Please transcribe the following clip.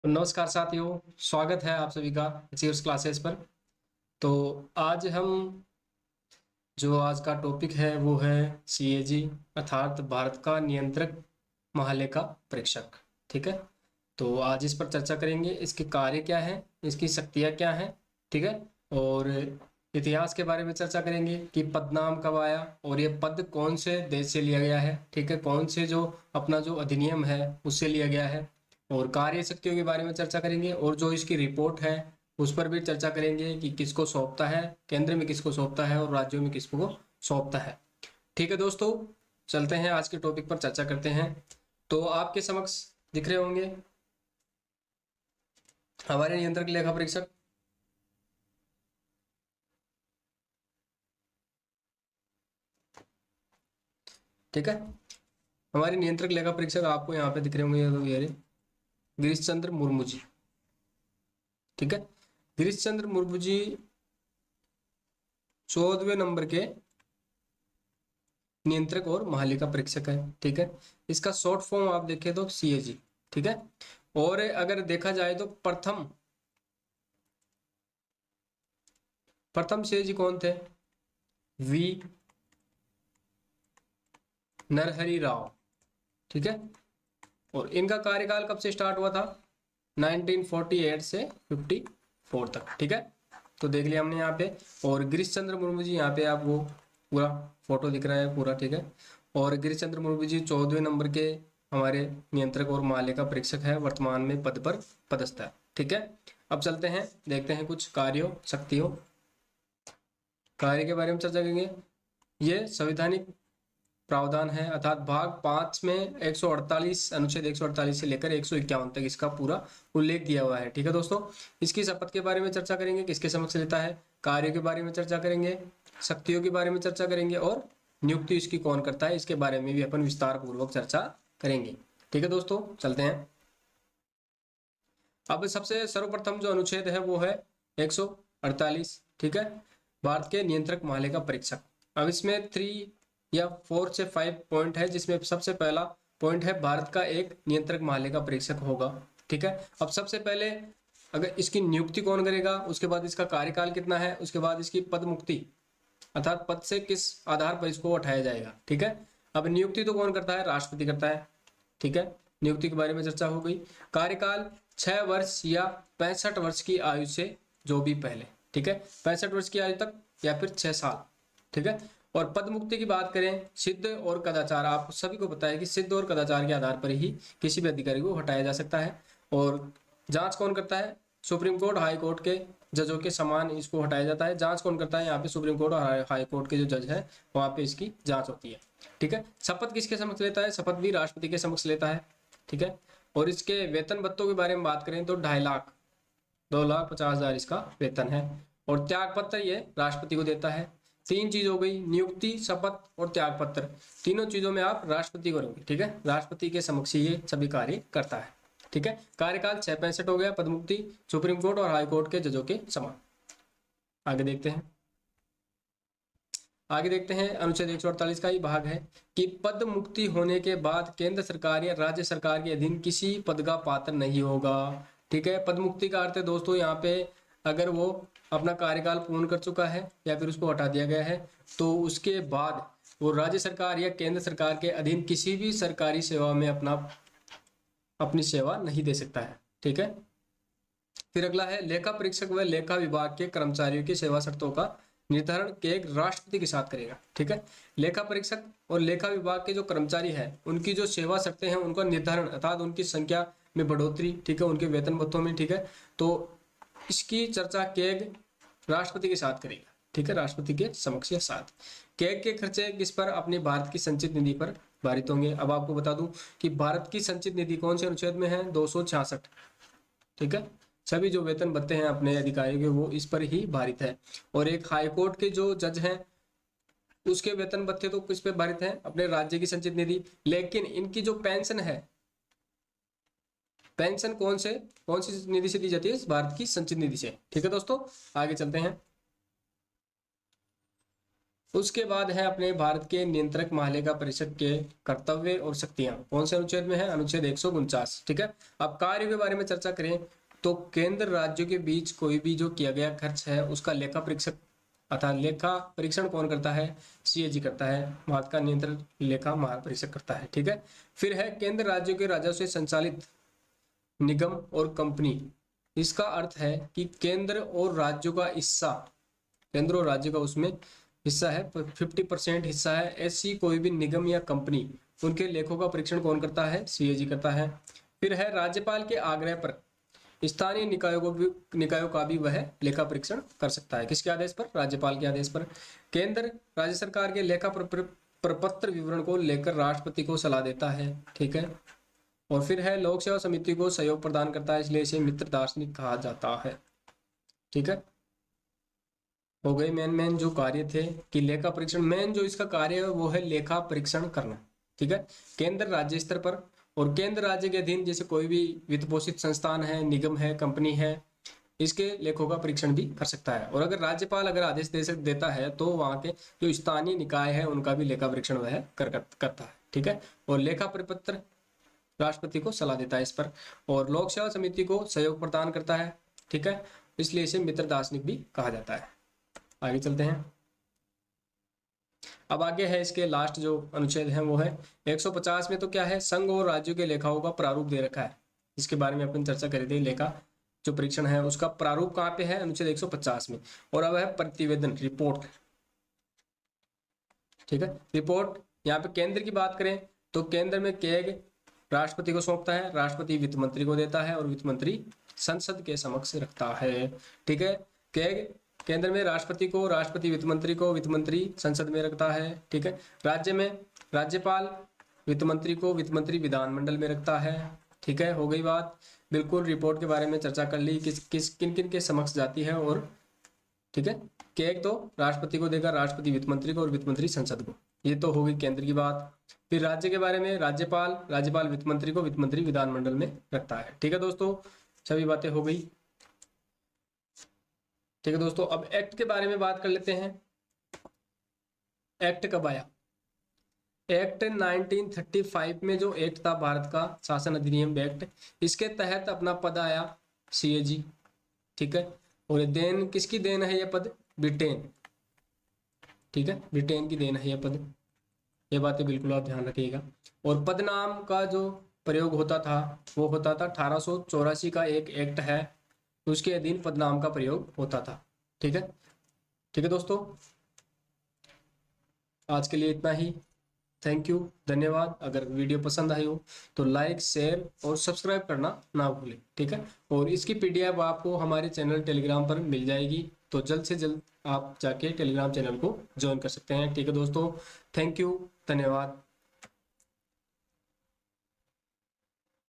नमस्कार साथियों, स्वागत है आप सभी का अचीवर्स क्लासेस पर। तो आज हम जो आज का टॉपिक है वो है सीएजी अर्थात भारत का नियंत्रक महालेखा परीक्षक। ठीक है, तो आज इस पर चर्चा करेंगे। इसके कार्य क्या है, इसकी शक्तियाँ क्या हैं, ठीक है। और इतिहास के बारे में चर्चा करेंगे कि पदनाम कब आया और ये पद कौन से देश से लिया गया है, ठीक है, कौन से जो अपना जो अधिनियम है उससे लिया गया है। और कार्य शक्तियों के बारे में चर्चा करेंगे और जो इसकी रिपोर्ट है उस पर भी चर्चा करेंगे कि किसको सौंपता है, केंद्र में किसको सौंपता है और राज्यों में किसको सौंपता है। ठीक है दोस्तों, चलते हैं आज के टॉपिक पर चर्चा करते हैं। तो आपके समक्ष दिख रहे होंगे हमारे नियंत्रक लेखा परीक्षक। ठीक है, हमारे नियंत्रक लेखा परीक्षक आपको यहाँ पे दिख रहे होंगे, ये रहे, गिरीश चंद्र मुर्मू जी। ठीक है, गिरीश चंद्र मुर्मू जी 14वें नंबर के नियंत्रक और महालेखा परीक्षक है। ठीक है, इसका शॉर्ट फॉर्म आप देखें तो सीएजी। ठीक है, और अगर देखा जाए तो प्रथम प्रथम सीएजी कौन थे? वी नरहरि राव। ठीक है, और इनका कार्यकाल कब से स्टार्ट हुआ था? 1948 से 54 तक। ठीक है, तो देख लिया हमने यहाँ पे। और गिरीश चंद्र मुर्मू जी, यहाँ पे आपको पूरा फोटो दिख रहा है पूरा। ठीक है, और गिरीश चंद्र मुर्मू जी 14वें नंबर के हमारे नियंत्रक और महालेखा परीक्षक है, वर्तमान में पद पर पदस्थ है। ठीक है, अब चलते हैं, देखते हैं कुछ कार्यों शक्तियों कार्य के बारे में चर्चा करेंगे। ये संवैधानिक प्रावधान है, अर्थात भाग 5 में 148 अनुच्छेद 148 से लेकर 151 तक इसका पूरा उल्लेख दिया हुआ है। ठीक है दोस्तों, इसकी शपथ के बारे में चर्चा करेंगे, किसके समक्ष लेता है, कार्य के बारे में चर्चा करेंगे, शक्तियों के बारे में चर्चा करेंगे और नियुक्ति इसकी कौन करता है इसके बारे में भी अपन विस्तार पूर्वक चर्चा करेंगे। ठीक है दोस्तों, चलते हैं। अब सबसे सर्वप्रथम जो अनुच्छेद है वो है 148। ठीक है, भारत के नियंत्रक महालेखा परीक्षक। अब इसमें 3 या 4 से 5 पॉइंट है, जिसमें सबसे पहला पॉइंट है भारत का एक नियंत्रक महालेखा परीक्षक होगा। ठीक है, अब सबसे पहले अगर इसकी नियुक्ति कौन करेगा, उसके बाद इसका कार्यकाल कितना है, उसके बाद इसकी पद मुक्ति अर्थात पद से किस आधार पर इसको उठाया जाएगा। ठीक है, अब नियुक्ति तो कौन करता है? राष्ट्रपति करता है। ठीक है, नियुक्ति के बारे में चर्चा हो गई। कार्यकाल 6 वर्ष या 65 वर्ष की आयु से जो भी पहले। ठीक है, 65 वर्ष की आयु तक या फिर 6 साल। ठीक है, और पद मुक्ति की बात करें, सिद्ध और कदाचार, आप सभी को पता है कि सिद्ध और कदाचार के आधार पर ही किसी भी अधिकारी को हटाया जा सकता है। और जांच कौन करता है? सुप्रीम कोर्ट हाई कोर्ट के जजों के समान इसको हटाया जाता है। जांच कौन करता है? यहाँ पे सुप्रीम कोर्ट और हाई कोर्ट के जो जज है वहां पे इसकी जांच होती है। ठीक है, शपथ किसके समक्ष लेता है? शपथ भी राष्ट्रपति के समक्ष लेता है। ठीक है, और इसके वेतन भत्तों के बारे में बात करें तो 2.5 लाख 2,50,000 इसका वेतन है। और त्याग पत्र ये राष्ट्रपति को देता है। 3 चीज हो गई, नियुक्ति, शपथ और त्याग पत्र। तीनों चीजों में आप राष्ट्रपति को रहोगे। ठीक है, राष्ट्रपति के समक्ष ये सभी कार्य करता है। ठीक है, कार्यकाल 665 हो गया, पदमुक्ति सुप्रीम कोर्ट और हाई कोर्ट के जजों के समान। आगे देखते हैं, अनुच्छेद 148 का ही भाग है कि पद मुक्ति होने के बाद केंद्र सरकार या राज्य सरकार के अधीन किसी पद का पात्र नहीं होगा। ठीक है, पद मुक्ति का अर्थ है दोस्तों यहाँ पे अगर वो अपना कार्यकाल पूर्ण कर चुका है या फिर उसको हटा दिया गया है तो उसके बाद वो राज्य सरकार या केंद्र सरकार के अधीन किसी भी सरकारी सेवा में अपनी सेवा नहीं दे सकता है। ठीक है, फिर अगला है लेखा परीक्षक व लेखा विभाग के कर्मचारियों की सेवा शर्तों का निर्धारण के राष्ट्रपति के साथ करेगा। ठीक है, लेखा परीक्षक और लेखा विभाग के जो कर्मचारी हैं उनकी जो सेवा शर्तें हैं उनका निर्धारण अर्थात उनकी संख्या में बढ़ोतरी, ठीक है, उनके वेतन भत्तों में, ठीक है, तो इसकी चर्चा केग राष्ट्रपति के साथ करेगा। ठीक है, राष्ट्रपति के समक्ष या साथ। केग के खर्चे किस पर? अपनी भारत की संचित निधि पर भारित होंगे। अब आपको बता दूं कि भारत की संचित निधि कौन से अनुच्छेद में है? 266। ठीक है, सभी जो वेतन भत्ते हैं अपने अधिकारियों के वो इस पर ही भारित है। और एक हाई कोर्ट के जो जज हैं उसके वेतन भत्ते तो किस पे भारित है? अपने राज्य की संचित निधि। लेकिन इनकी जो पेंशन है, पेंशन कौन सी निधि से दी जाती है? भारत की संचित निधि से। ठीक है दोस्तों, आगे चलते हैं। उसके बाद है अपने भारत के नियंत्रक महालेखा परीक्षक के कर्तव्य और शक्तियां। कौन से अनुच्छेद में है? अनुच्छेद 149। ठीक है। अब कार्य के बारे में चर्चा करें तो केंद्र राज्यों के बीच कोई भी जो किया गया खर्च है उसका लेखा परीक्षक अर्थात लेखा परीक्षण कौन करता है? सीएजी करता है। भारत का नियंत्रण लेखा महापरीक्षक करता है। ठीक है। फिर है केंद्र राज्यों के राजस्व से संचालित निगम और कंपनी। इसका अर्थ है कि केंद्र और राज्यों का हिस्सा, केंद्र और राज्य का उसमें हिस्सा है, 50% हिस्सा है, ऐसी कोई भी निगम या कंपनी, उनके लेखों का परीक्षण कौन करता है? सीएजी करता है। फिर है राज्यपाल के आग्रह पर स्थानीय निकायों का भी वह लेखा परीक्षण कर सकता है। किसके आदेश पर? राज्यपाल के आदेश पर। केंद्र राज्य सरकार के लेखा प्रपत्र विवरण को लेकर राष्ट्रपति को सलाह देता है। ठीक है। और फिर है लोक सेवा समिति को सहयोग प्रदान करता है, इसलिए इसे मित्र दार्शनिक कहा जाता है। ठीक है। हो गए मेन जो कार्य थे कि लेखा परीक्षण, मेन जो इसका कार्य है वो है लेखा परीक्षण करना। ठीक है। केंद्र राज्य स्तर पर और केंद्र राज्य के अधीन जैसे कोई भी वित्त पोषित संस्थान है, निगम है, कंपनी है, इसके लेखों का परीक्षण भी कर सकता है। और अगर राज्यपाल अगर आदेश देता है तो वहां के जो स्थानीय निकाय है उनका भी लेखा परीक्षण वह करता है। ठीक है। और लेखा प्रपत्र राष्ट्रपति को सलाह देता है इस पर, और लोक सेवा समिति को सहयोग प्रदान करता है। ठीक है। इसलिए इसे मित्र दार्शनिक भी कहा जाता है। आगे चलते हैं। अब आगे है इसके लास्ट जो अनुच्छेद है वो है 150 में। तो क्या है? संघ और राज्यों के लेखाओं का प्रारूप दे रखा है, जिसके बारे में अपन चर्चा करी थी। लेखा जो परीक्षण है उसका प्रारूप कहाँ पे है? अनुच्छेद 150 में। और अब है प्रतिवेदन, रिपोर्ट। ठीक है। रिपोर्ट, यहाँ पे केंद्र की बात करें तो केंद्र में केग राष्ट्रपति को सौंपता है, राष्ट्रपति वित्त मंत्री को देता है और वित्त मंत्री संसद के समक्ष रखता है। ठीक है। केग केंद्र में राष्ट्रपति को, राष्ट्रपति वित्त मंत्री को, वित्त मंत्री संसद में रखता है। ठीक है। राज्य में राज्यपाल वित्त मंत्री को, वित्त मंत्री विधानमंडल में रखता है। ठीक है। हो गई बात। बिल्कुल रिपोर्ट के बारे में चर्चा कर ली, किन किन के समक्ष जाती है। और ठीक है, केग तो राष्ट्रपति को देगा, राष्ट्रपति वित्त मंत्री को और वित्त मंत्री संसद को। ये तो होगी केंद्र की बात। फिर राज्य के बारे में राज्यपाल वित्त मंत्री को, वित्त मंत्री विधानमंडल में रखता है। ठीक है दोस्तों, सभी बातें हो गई। ठीक है दोस्तों, अब एक्ट के बारे में बात कर लेते हैं। एक्ट कब आया? एक्ट 1935 में जो एक्ट था, भारत का शासन अधिनियम एक्ट, इसके तहत अपना पद आया सीएजी। ठीक है। और देन किसकी देन है? यह पद ब्रिटेन। ठीक है, ब्रिटेन की देन है यह पद। ये बातें बिल्कुल आप ध्यान रखिएगा। और पद नाम का जो प्रयोग होता था वो होता था 1884 का एक एक्ट है, उसके अधीन पदनाम का प्रयोग होता था। ठीक है। ठीक है दोस्तों, आज के लिए इतना ही। थैंक यू, धन्यवाद। अगर वीडियो पसंद आई हो तो लाइक, शेयर और सब्सक्राइब करना ना भूलें। ठीक है। और इसकी पीडीएफ आपको हमारे चैनल टेलीग्राम पर मिल जाएगी, तो जल्द से जल्द आप जाके टेलीग्राम चैनल को ज्वाइन कर सकते हैं। ठीक है दोस्तों, थैंक यू, धन्यवाद।